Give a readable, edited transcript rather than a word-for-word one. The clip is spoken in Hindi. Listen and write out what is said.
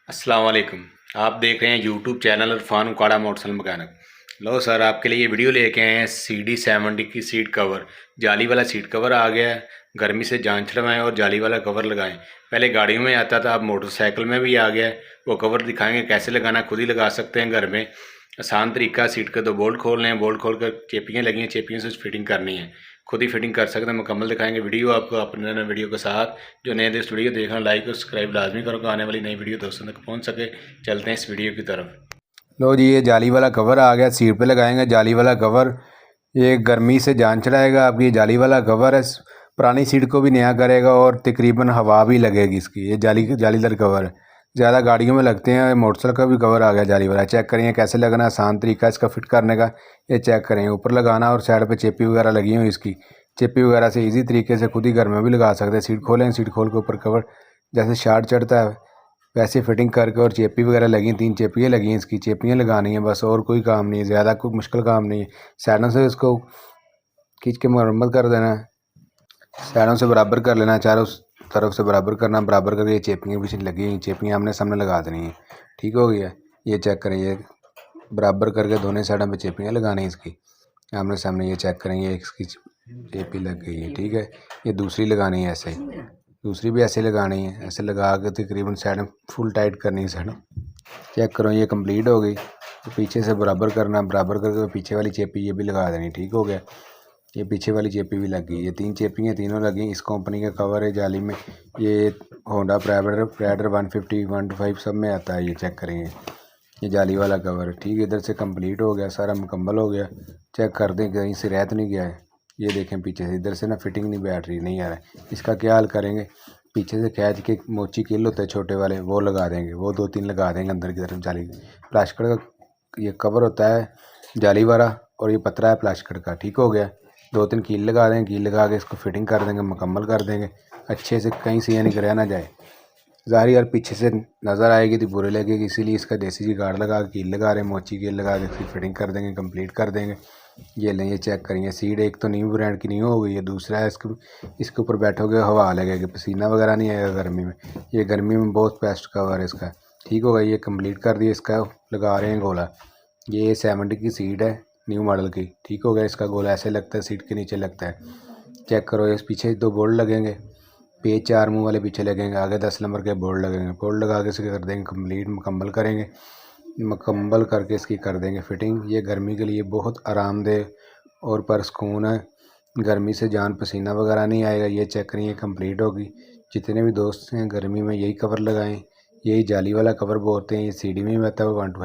अस्सलाम वालेकुम। आप देख रहे हैं YouTube channel Irfan Ukada motorcycle mechanic. लो सर, आपके लिए ये वीडियो लेके आए हैं CD70 की सीट कवर। जाली वाला सीट कवर आ गया है। गर्मी से जान छुड़वाएं और जाली वाला कवर लगाएं। पहले गाड़ियों में आता था, अब मोटरसाइकिल में भी आ गया है। वो कवर दिखाएंगे कैसे लगाना, खुद ही लगा सकते हैं घर में। आसान तरीका, सीट के दो बोल्ट खोलने हैं, बोल्ट खोल कर चेपियाँ लगी हैं, चेपियों से फिटिंग करनी है। खुद ही फिटिंग कर सकते हैं, मुकम्मल दिखाएंगे वीडियो आपको अपने नए वीडियो के साथ। जो नए दोस्त वीडियो देखना, लाइक और सब्सक्राइब लाजमी करो कि आने वाली नई वीडियो दोस्तों तक पहुंच सके। चलते हैं इस वीडियो की तरफ। लो जी, ये जाली वाला कवर आ गया। सीट पे लगाएंगे जाली वाला कवर। ये गर्मी से जान छुड़ाएगा। आपकी जाली वाला कवर है, पुरानी सीट को भी नया करेगा और तकरीबन हवा भी लगेगी इसकी। ये जालीदार कवर है, ज़्यादा गाड़ियों में लगते हैं। मोटरसाइकिल का भी कवर आ गया जाली वाला। चेक करेंगे कैसे लगना, आसान तरीका इसका फिट करने का। ये चेक करेंगे, ऊपर लगाना और साइड पे चेपी वगैरह लगी हुई इसकी। चेपी वगैरह से इजी तरीके से खुद ही घर में भी लगा सकते हैं। सीट खोलें, सीट खोल के ऊपर कवर जैसे शार्ट चढ़ता है वैसे फिटिंग करके, और चेपी वगैरह लगी, 3 चेपियाँ लगी हैं इसकी। चेपियाँ लगानी है बस, और कोई काम नहीं है, ज़्यादा कोई मुश्किल काम नहीं है। साइडों से इसको खींच के मरम्मत कर देना है, साइडों से बराबर कर लेना है, चारों तरफ से बराबर करना। बराबर करके ये चेपियाँ पीछे लगी हुई, चेपियाँ आमने सामने लगा देनी है। ठीक हो गया। ये चेक करें, ये बराबर करके दोनों साइडों पे चेपियाँ लगानी है इसकी आमने सामने। ये चेक करेंगे, इसकी चेपी लग गई है। ठीक है, ये दूसरी लगानी है ऐसे, दूसरी भी ऐसे लगानी है। ऐसे लगा के तकरीबन साइड में फुल टाइट करनी है साइड। चेक करो, ये कंप्लीट हो गई। तो पीछे से बराबर करना, बराबर करके पीछे वाली चेपी ये भी लगा देनी। ठीक हो गया। ये पीछे वाली चेपी भी लग गई। ये 3 चेपी हैं, तीनों लगी। इस कंपनी का कवर है जाली में। ये होंडा प्राइडर 150 125 सब में आता है। ये चेक करेंगे, ये जाली वाला कवर है। ठीक है, इधर से कंप्लीट हो गया, सारा मुकम्मल हो गया। चेक कर दें कहीं से रह तो नहीं गया है। ये देखें पीछे से, इधर से ना फिटिंग नहीं बैठ रही, नहीं आ रहा है। इसका क्या हल करेंगे, पीछे से खींच के मोची किल होते हैं छोटे वाले, वो लगा देंगे। वो 2-3 लगा देंगे अंदर की तरफ। जाली प्लास्टिक का ये कवर होता है जाली वाला, और ये पतरा है प्लास्टिक का। ठीक हो गया। 2-3 कील लगा देंगे, कील लगा के इसको फिटिंग कर देंगे, मुकम्मल कर देंगे अच्छे से, कहीं से यानी कि रह ना जाए। ज़ाहिर यार पीछे से नज़र आएगी तो बुरे लगेगी, इसीलिए इसका देसी जी गार्ड लगा के कील लगा रहे हैं, मोची कील लगा के इसकी फिटिंग कर देंगे, कंप्लीट कर देंगे। ये लें, ये चेक करेंगे। सीट एक तो न्यू ब्रांड की न्यू हो गई है, दूसरा है इसके ऊपर बैठोगे हवा लगेगी, पसीना वगैरह नहीं आएगा गर्मी में। ये गर्मी में बहुत बेस्ट कवर है इसका। ठीक होगा। ये कंप्लीट कर दिया, इसका लगा रहे हैं गोला। ये 70 की सीट है, न्यू मॉडल की। ठीक हो गया। इसका गोला ऐसे लगता है, सीट के नीचे लगता है। चेक करो, इस पीछे 2 बोल्ट लगेंगे, पेज 4 मुंह वाले पीछे लगेंगे, आगे 10 नंबर के बोल्ट लगेंगे। बोल्ट लगा के इसके कर देंगे कंप्लीट, मुकम्मल करेंगे। मुकम्मल करके इसकी कर देंगे फिटिंग। ये गर्मी के लिए बहुत आरामदेह और परसकून है, गर्मी से जान पसीना वगैरह नहीं आएगा। ये चेक करें, ये कंप्लीट होगी। जितने भी दोस्त हैं गर्मी में यही कवर लगाएं, यही जाली वाला कवर बोलते हैं। ये CD में भी आता है 125